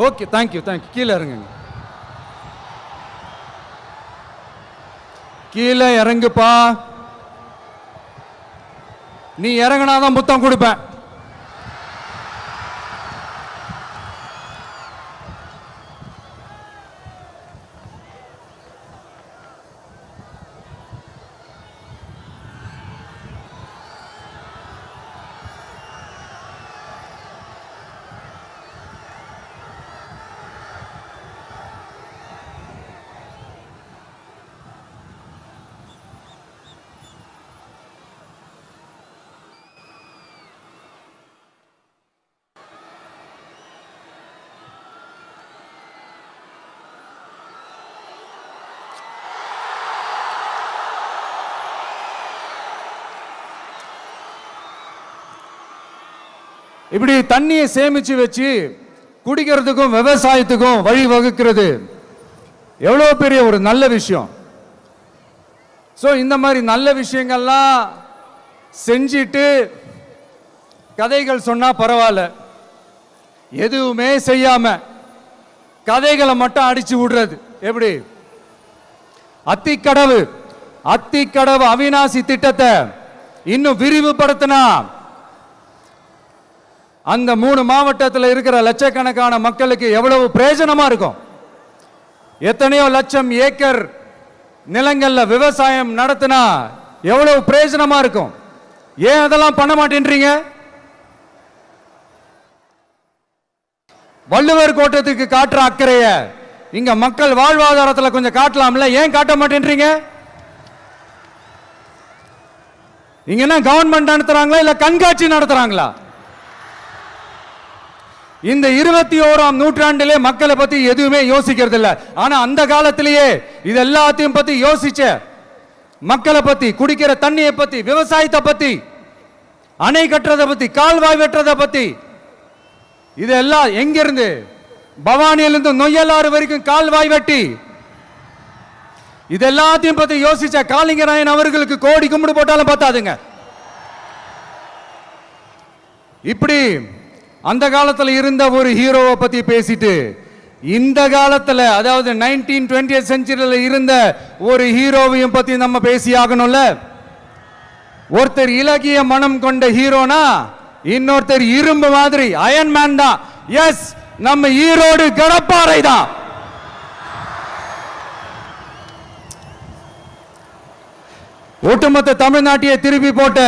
Okay, thank you. கீழே இறங்குங்க, கீழே இறங்குப்பா. நீ இறங்கினாதான் புத்தம் கொடுப்பேன். இப்படி தண்ணியை சேமிச்சு வச்சு குடிக்கிறதுக்கும் விவசாயத்துக்கும் வழி வகுக்கிறது எவ்வளவு பெரிய ஒரு நல்ல விஷயம். ஸோ இந்த மாதிரி நல்ல விஷயங்கள்லாம் செஞ்சிட்டு கதைகள் சொன்னா பரவாயில்ல, எதுவுமே செய்யாம கதைகளை மட்டும் அடிச்சு விடுறது எப்படி? அத்திக்கடவு அவிநாசி திட்டத்தை இன்னும் விரிவுபடுத்தினா அந்த 3 மாவட்டத்தில் இருக்கிற லட்சக்கணக்கான மக்களுக்கு எவ்வளவு பிரயோஜனமா இருக்கும். எத்தனையோ லட்சம் ஏக்கர் நிலங்கள்ல விவசாயம் நடத்தினா எவ்வளவு பிரயோஜனமா இருக்கும். ஏன் அதெல்லாம் பண்ண மாட்டேன்றீங்க? வள்ளுவர் கோட்டத்துக்கு காட்டுற அக்கறைய இங்க மக்கள் வாழ்வாதாரத்தில் கொஞ்சம் காட்டலாம்ல, ஏன் காட்ட மாட்டேன்றீங்க? இங்க என்ன கவர்மெண்ட் நடத்துறாங்களா இல்ல கண்காட்சி நடத்துறாங்களா? இந்த 21ஆம் நூற்றாண்டிலே மக்களை பத்தி எதுவுமே யோசிக்கிறது இல்ல. ஆனா அந்த காலத்திலேயே இது எல்லாத்தையும் பத்தி யோசிச்ச, மக்களை பத்தி, குடிக்கிற தண்ணியை பத்தி, விவசாயத்தை பத்தி, அணை கட்டுறதை பத்தி, கால்வாய் வெட்டுறதை பத்தி, இதெல்லாம் எங்கிருந்து? பவானியிலிருந்து நொய்யலாறு வரைக்கும் கால்வாய் வெட்டி இது எல்லாத்தையும் பத்தி யோசிச்ச காளிங்கராயன் அவர்களுக்கு கோடி கும்பிடு போட்டாலும் பார்த்தாதுங்க. இப்படி அந்த காலத்தில் இருந்த ஒரு ஹீரோவை பத்தி பேசிட்டு இந்த காலத்தில், அதாவது 1920th செஞ்சுரியில் இருந்த ஒரு ஹீரோவையும் பத்தி நம்ம பேசி ஆகணும்ல. ஒருத்தர் இலகிய மனம் கொண்ட ஹீரோனா இன்னொருத்தர் இரும்பு மாதிரி அயன் மேன் தான். எஸ், நம்ம ஈரோடு கடப்பாறை தான். ஒட்டுமொத்த தமிழ்நாட்டையே திருப்பி போட்ட